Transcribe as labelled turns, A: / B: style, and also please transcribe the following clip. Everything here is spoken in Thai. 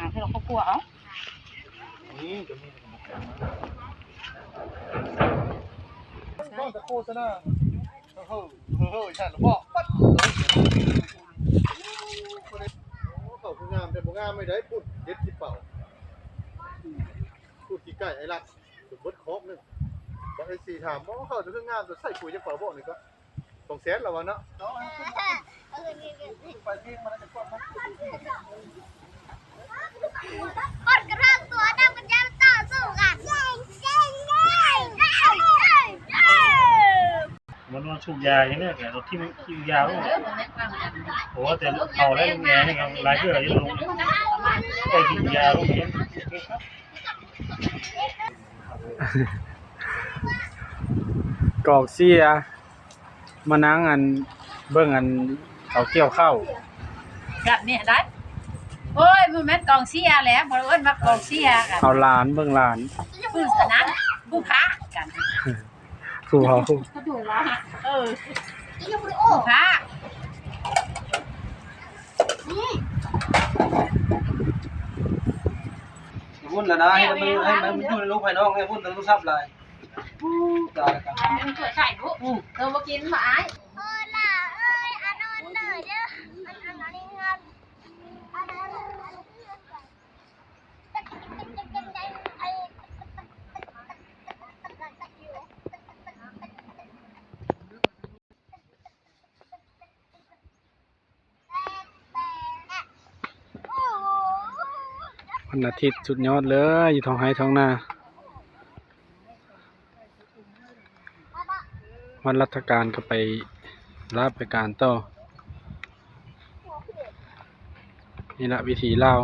A: หาที่เราครอบครัวเอา
B: นี่จะมีก็จะโฆษณาฉันบอกปั๊ดเขาคืองามแต่บ่งามไม่ได้พูดเด็ดสิเป่าพูดกี่ไก่ไอ้รักสุดบดคอกนึงบอกไอ้สี่ถามว่าเขาจะคืองามจะใส่ปุ๋ยจะเป่าบอกหนึ่งก็ต้องแสนแล้ววะเนาะไปเที่ยงมันจะกดมั้ย
C: กดกระทั่งตัวดำกันยาวต่อสู้กัน
D: มันว่าสูบยาอย่างนี้แกรถที่ยาวโอ้แต่เขาแล้วแง่นี่ครับหลายเรื่องยังลงไปกินยาลงเอง
E: กอกเสียมานั่งอันเบิ่งอันเขาเกี่ยวข้าว
A: แบบนี้ได้โอ้ยมันแม่นกองเชียร์แล้วบ่เอิ้นว่ากองเชียร์กัน
E: เอาหลานเบิ่งหลาน
A: ผู้สนั้นผู้พระกัน
E: ครูเขา
A: เออผู้พระ
B: มุ่นแล้วนะให้มันอยู่ในโลกภายนอกให้มุ่นต้องทราบลายตายกัน
A: มันสวยใส่ลูกเออมากินมาอ้าย
C: โอ้ล่ะเอ้ยอันนั้นเด้อเด้ออันนี้งานอันนั้น
E: วันอาทิตย์สุดยอดเลยอยู่ท้องไร่ท้องนาวันราชการก็ไปรับไปการต่อนี่ละวิถีลาว